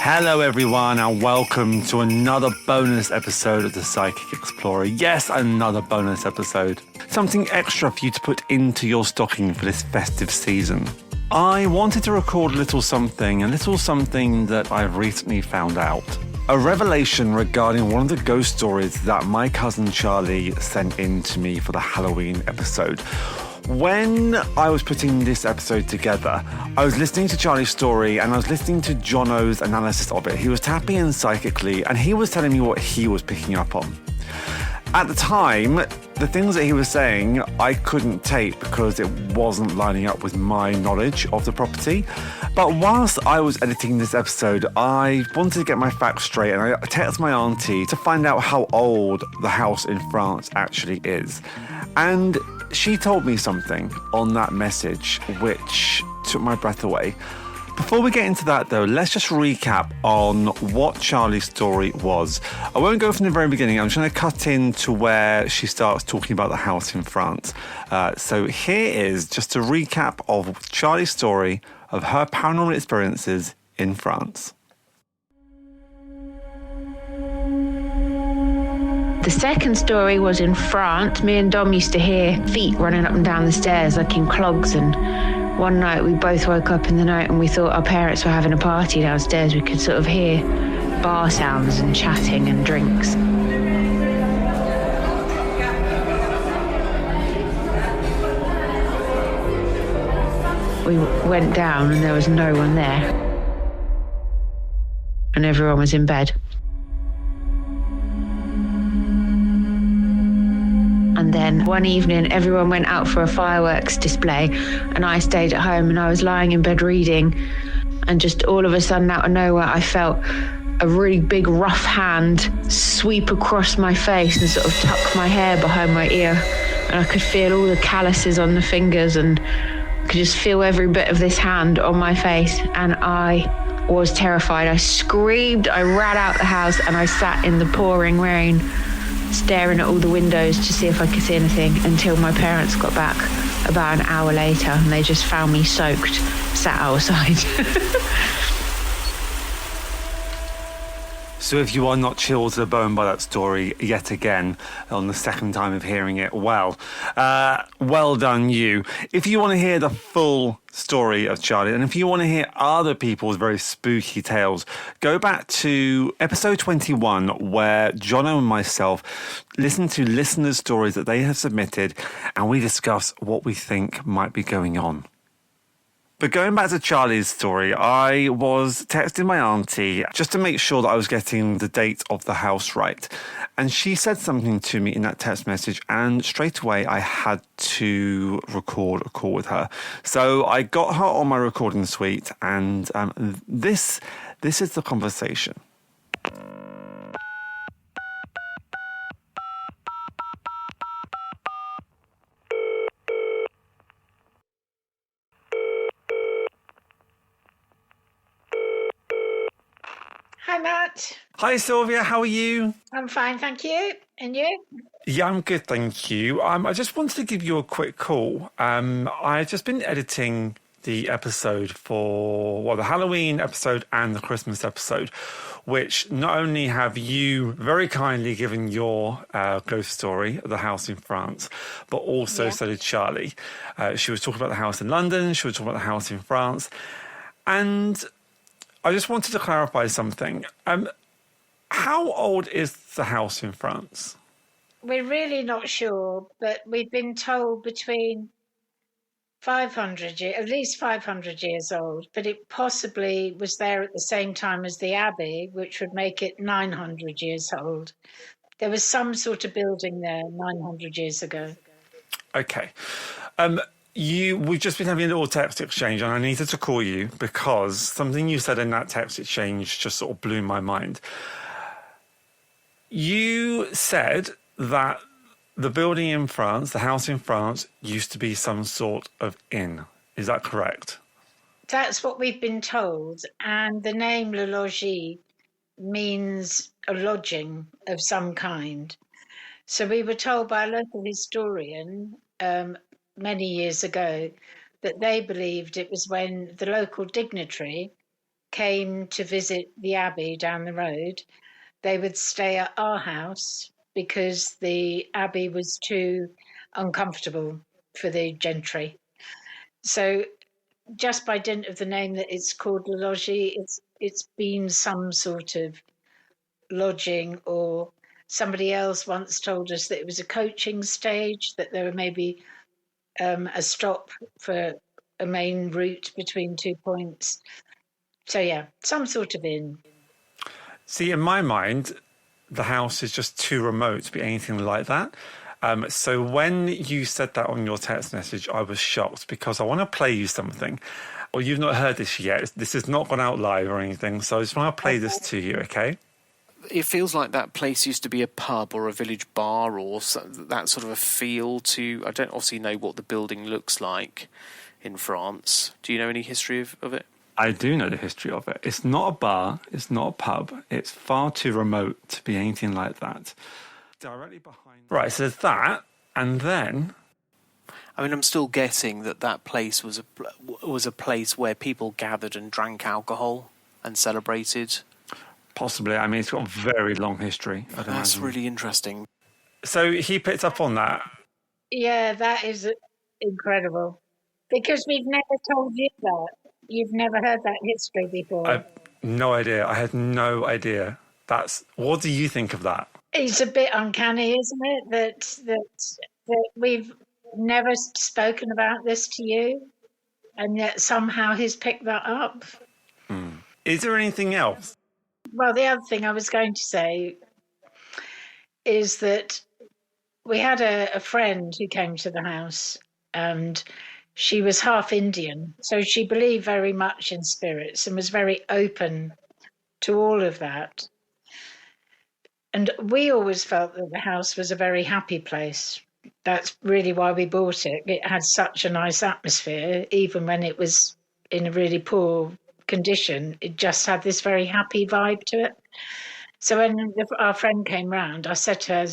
Hello everyone and welcome to another bonus episode of the Psychic Explorer. Yes, another bonus episode. Something extra for you to put into your stocking for this festive season. I wanted to record a little something that I've recently found out. A revelation regarding one of the ghost stories that my cousin Charlie sent in to me for the Halloween episode. When I was putting this episode together, I was listening to Charlie's story and I was listening to Jono's analysis of it. He was tapping in psychically and he was telling me what he was picking up on. At the time, the things that he was saying, I couldn't take because it wasn't lining up with my knowledge of the property. But whilst I was editing this episode, I wanted to get my facts straight and I texted my auntie to find out how old the house in France actually is. And she told me something on that message which took my breath away. Before we get into that though, let's just recap on what Charlie's story was. I won't go from the very beginning. I'm just going to cut in to where she starts talking about the house in France. So here is just a recap of Charlie's story of her paranormal experiences in France. The second story was in France. Me and Dom used to hear feet running up and down the stairs like in clogs, and one night we both woke up in the night and we thought our parents were having a party downstairs. We could sort of hear bar sounds and chatting and drinks. We went down and there was no one there. And everyone was in bed. And then one evening, everyone went out for a fireworks display and I stayed at home and I was lying in bed reading, and just all of a sudden out of nowhere, I felt a really big rough hand sweep across my face and sort of tuck my hair behind my ear. And I could feel all the calluses on the fingers and could just feel every bit of this hand on my face. And I was terrified. I screamed, I ran out the house and I sat in the pouring rain, staring at all the windows to see if I could see anything, until my parents got back about an hour later and they just found me soaked, sat outside. So if you are not chilled to the bone by that story yet again on the second time of hearing it, well done you. If you want to hear the full story of Charlie, and if you want to hear other people's very spooky tales, go back to episode 21 where Jono and myself listen to listeners' stories that they have submitted and we discuss what we think might be going on. But going back to Charlie's story, I was texting my auntie just to make sure that I was getting the date of the house right. And she said something to me in that text message, and straight away I had to record a call with her. So I got her on my recording suite, and this is the conversation. Hi, Matt. Hi, Sylvia. How are you? I'm fine, thank you. And you? Yeah, I'm good, thank you. I just wanted to give you a quick call. I've just been editing the episode for, the Halloween episode and the Christmas episode, which not only have you very kindly given your ghost story of the house in France, but also so did Charlie. She was talking about the house in London, she was talking about the house in France, and I just wanted to clarify something. How old is the house in France? We're really not sure, but we've been told between 500 years, at least 500 years old, but it possibly was there at the same time as the Abbey, which would make it 900 years old. There was some sort of building there 900 years ago. Okay. We've just been having a little text exchange and I needed to call you because something you said in that text exchange just sort of blew my mind. You said that the building in France, the house in France, used to be some sort of inn. Is that correct? That's what we've been told. And the name Le Logis means a lodging of some kind. So we were told by a local historian many years ago that they believed it was when the local dignitary came to visit the abbey down the road, they would stay at our house because the abbey was too uncomfortable for the gentry. So just by dint of the name that it's called the loggie, it's been some sort of lodging, or somebody else once told us that it was a coaching stage, that there were maybe a stop for a main route between 2 points. So yeah, some sort of inn. See, in my mind, the house is just too remote to be anything like that. So when you said that on your text message, I was shocked because I want to play you something. Well, you've not heard this yet. This has not gone out live or anything. So I just want to play this to you, okay? It feels like that place used to be a pub or a village bar or that sort of a feel to... I don't obviously know what the building looks like in France. Do you know any history of it? I do know the history of it. It's not a bar. It's not a pub. It's far too remote to be anything like that. Directly behind... Right, so there's that, and then... I mean, I'm still guessing that place was a place where people gathered and drank alcohol and celebrated. Possibly. I mean, it's got a very long history. That's really interesting. So he picked up on that. Yeah, that is incredible. Because we've never told you that. You've never heard that history before. I've no idea. I had no idea. What do you think of that? It's a bit uncanny, isn't it? That we've never spoken about this to you, and yet somehow he's picked that up. Is there anything else? Well, the other thing I was going to say is that we had a friend who came to the house, and she was half Indian, so she believed very much in spirits and was very open to all of that. And we always felt that the house was a very happy place. That's really why we bought it. It had such a nice atmosphere, even when it was in a really poor condition. It just had this very happy vibe to it. So when our friend came round, I said to her,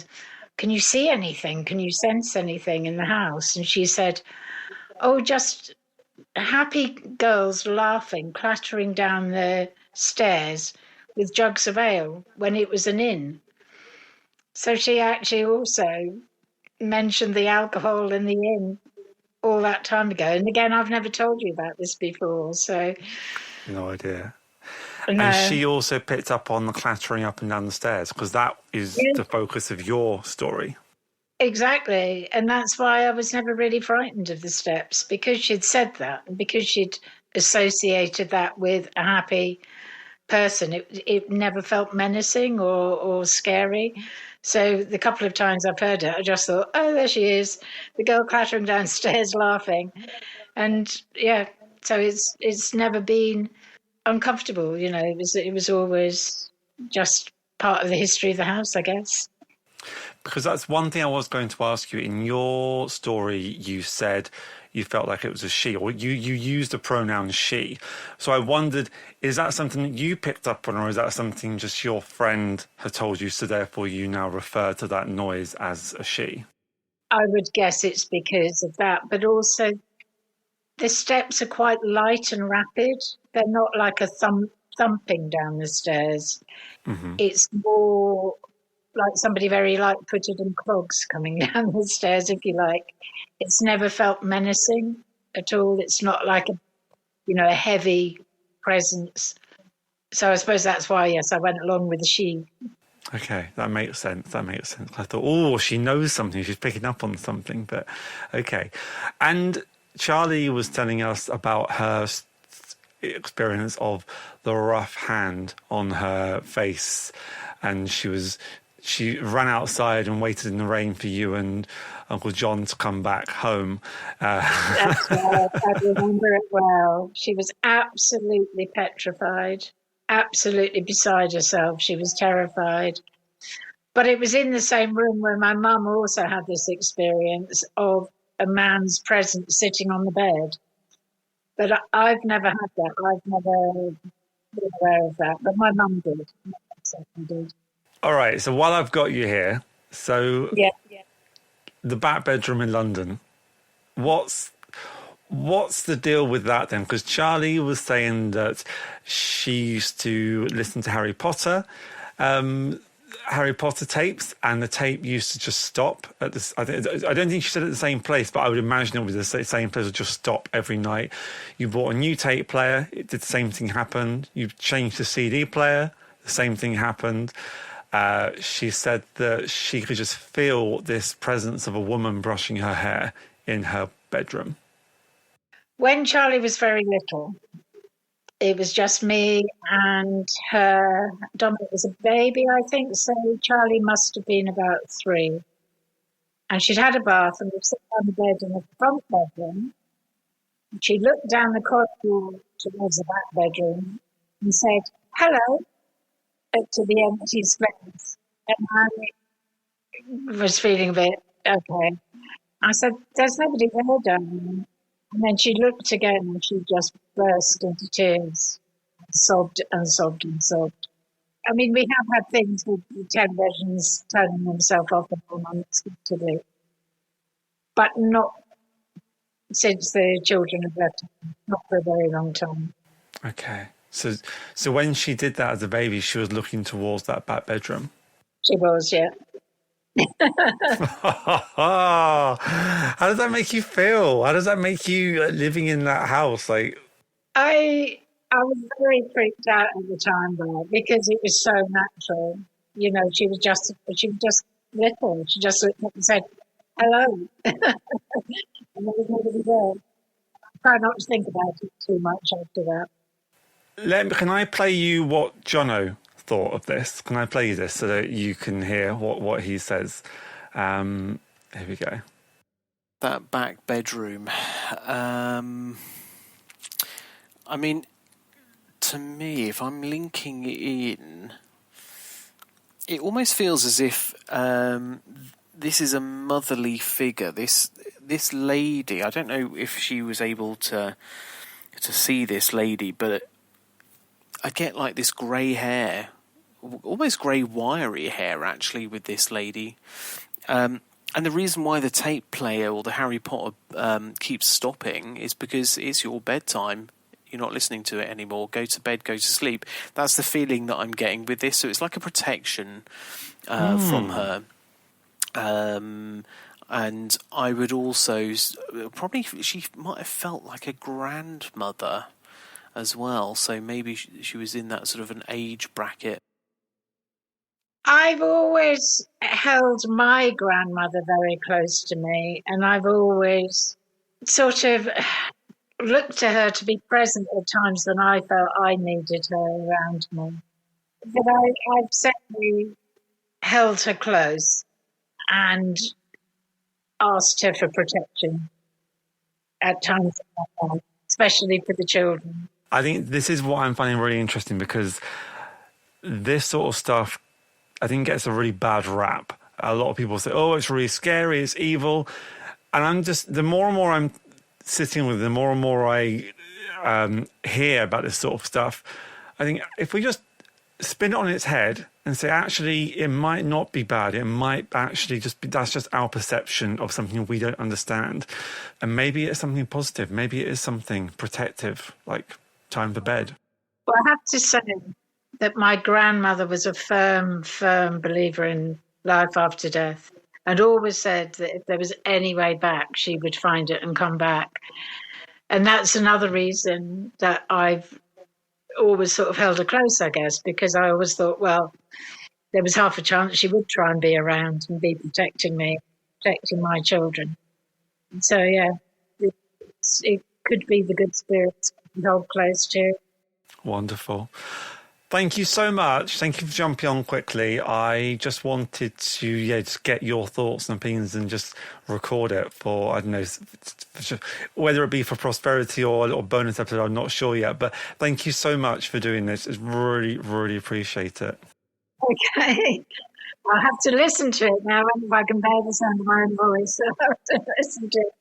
"Can you see anything? Can you sense anything in the house?" And she said, "Oh, just happy girls laughing, clattering down the stairs with jugs of ale," when it was an inn. So she actually also mentioned the alcohol in the inn all that time ago. And again, I've never told you about this before, so... No idea. No. And she also picked up on the clattering up and down the stairs, because that is the focus of your story. Exactly. And that's why I was never really frightened of the steps, because she'd said that, and because she'd associated that with a happy person. It never felt menacing or scary. So the couple of times I've heard it, I just thought, oh, there she is, the girl clattering downstairs laughing. And yeah, so it's never been uncomfortable, you know. It was always just part of the history of the house, I guess. Because that's one thing I was going to ask you. In your story, you said you felt like it was a she, or you used the pronoun she. So I wondered, is that something that you picked up on, or is that something just your friend had told you, so therefore you now refer to that noise as a she? I would guess it's because of that, but also the steps are quite light and rapid. They're not like a thumping down the stairs. Mm-hmm. It's more like somebody very light-footed in clogs coming down the stairs, if you like. It's never felt menacing at all. It's not like a heavy presence. So I suppose that's why, yes, I went along with the she. Okay, that makes sense. I thought, oh, she knows something. She's picking up on something. But okay. And Charlie was telling us about her experience of the rough hand on her face, and she ran outside and waited in the rain for you and Uncle John to come back home. That's right. I remember it well. She was absolutely petrified, absolutely beside herself. She was terrified. But it was in the same room where my mum also had this experience of a man's presence sitting on the bed. But I've never had that. I've never been aware of that. But my mum did. My mum certainly did. All right, so while I've got you here, so yeah. The back bedroom in London, What's the deal with that then? Because Charlie was saying that she used to listen to Harry Potter tapes, and the tape used to just stop at this. I don't think she said at the same place, but I would imagine it was the same place would just stop every night. You bought a new tape player, it did the same thing happened. You changed the CD player, the same thing happened. She said that she could just feel this presence of a woman brushing her hair in her bedroom. When Charlie was very little, it was just me and her. Dominic was a baby, I think, so Charlie must have been about 3. And she'd had a bath and we'd sit on the bed in the front bedroom. And she looked down the corridor towards the back bedroom and said, "Hello," to the empty space. And I was feeling a bit, okay. I said, "There's nobody there, darling." And then she looked again and she just burst into tears, sobbed and sobbed and sobbed. I mean, we have had things with the televisions turning themselves off and on unexpectedly, but not since the children have left, not for a very long time. Okay. So when she did that as a baby, she was looking towards that back bedroom? She was, yeah. How does that make you feel? How does that make you living in that house? Like, I was very freaked out at the time though, because it was so natural. You know, she was just little. She just looked up and said, "Hello." And there was nobody there. I try not to think about it too much after that. Can I play you what Jono thought of this? Can I play you this so that you can hear what he says? Here we go. That back bedroom. I mean, to me, if I'm linking it in, it almost feels as if this is a motherly figure. This lady, I don't know if she was able to see this lady, but I get like this grey hair, almost grey wiry hair actually with this lady. And the reason why the tape player or the Harry Potter keeps stopping is because it's your bedtime. You're not listening to it anymore. Go to bed, go to sleep. That's the feeling that I'm getting with this. So it's like a protection from her. And I would also probably, she might have felt like a grandmother as well. So maybe she was in that sort of an age bracket. I've always held my grandmother very close to me, and I've always sort of looked to her to be present at times when I felt I needed her around me. But I've certainly held her close and asked her for protection at times, especially for the children. I think this is what I'm finding really interesting, because this sort of stuff, I think, gets a really bad rap. A lot of people say, "Oh, it's really scary, it's evil," and I'm just, the more and more I'm sitting with it, the more and more I hear about this sort of stuff. I think if we just spin it on its head and say, actually, it might not be bad. It might actually just be, that's just our perception of something we don't understand. And maybe it's something positive. Maybe it is something protective, like time for bed. Well, I have to say that my grandmother was a firm believer in life after death, and always said that if there was any way back, she would find it and come back. And that's another reason that I've always sort of held her close, I guess, because I always thought, well, there was half a chance she would try and be around and be protecting me, protecting my children. And so, yeah, it could be the good spirits we hold close to. Wonderful. Thank you so much. Thank you for jumping on quickly. I just wanted to, just get your thoughts and opinions and just record it for, I don't know, whether it be for prosperity or a little bonus episode, I'm not sure yet. But thank you so much for doing this. It's really, really appreciate it. Okay. I'll have to listen to it now if I can bear the sound of my own voice. I'll have to listen to it.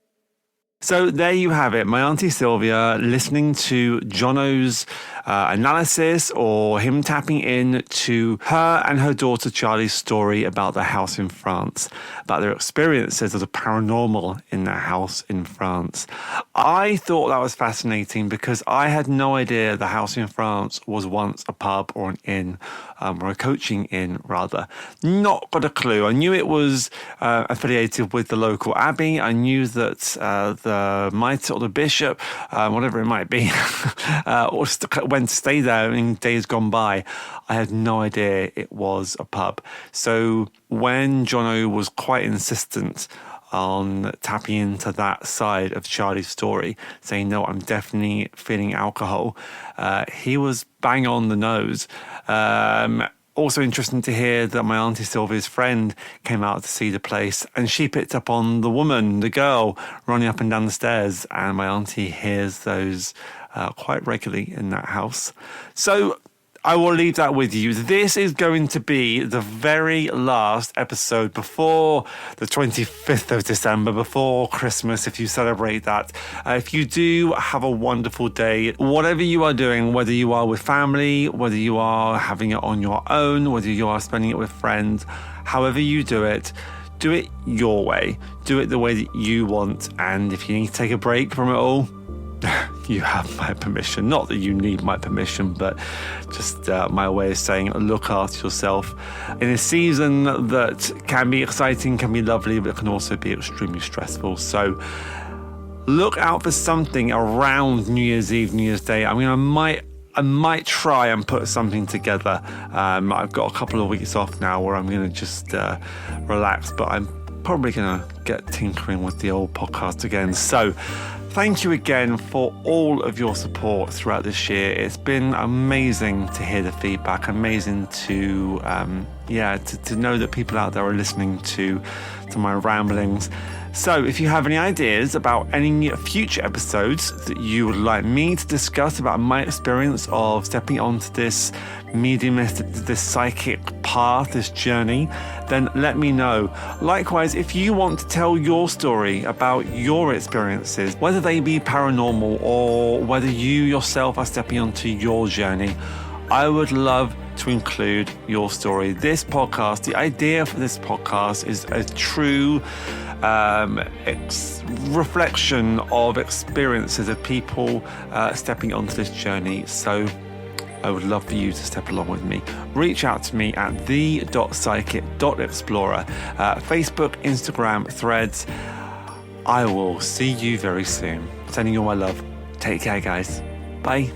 So there you have it, my Auntie Sylvia listening to Jono's analysis, or him tapping in to her and her daughter Charlie's story about the house in France, about their experiences of the paranormal in their house in France. I thought that was fascinating because I had no idea the house in France was once a pub or an inn, or a coaching inn rather. Not got a clue. I knew it was affiliated with the local abbey. I knew that the mitre or the bishop, whatever it might be, went to stay there in days gone by. I had no idea it was a pub. So when Jono was quite insistent on tapping into that side of Charlie's story, saying, no, I'm definitely feeling alcohol, he was bang on the nose. Also interesting to hear that my Auntie Sylvia's friend came out to see the place and she picked up on the woman, the girl, running up and down the stairs, and my auntie hears those quite regularly in that house. So I will leave that with you. This is going to be the very last episode before the 25th of December, before Christmas, if you celebrate that. If you do, have a wonderful day. Whatever you are doing, whether you are with family, whether you are having it on your own, whether you are spending it with friends, however you do it your way. Do it the way that you want. And if you need to take a break from it all, you have my permission. Not that you need my permission, but just my way of saying look after yourself in a season that can be exciting, can be lovely, but can also be extremely stressful. So look out for something around New Year's Eve, New Year's Day. I mean, I might try and put something together. I've got a couple of weeks off now where I'm going to just relax, but I'm probably going to get tinkering with the old podcast again. So thank you again for all of your support throughout this year. It's been amazing to hear the feedback, amazing to know that people out there are listening to my ramblings. So if you have any ideas about any future episodes that you would like me to discuss about my experience of stepping onto this mediumistic, this psychic path, this journey, then let me know. Likewise, if you want to tell your story about your experiences, whether they be paranormal or whether you yourself are stepping onto your journey, I would love to include your story. This podcast, the idea for this podcast is a true reflection of experiences of people stepping onto this journey. So I would love for you to step along with me. Reach out to me at the.psychic.explorer, Facebook, Instagram, Threads. I will see you very soon. Sending you all my love. Take care, guys. Bye.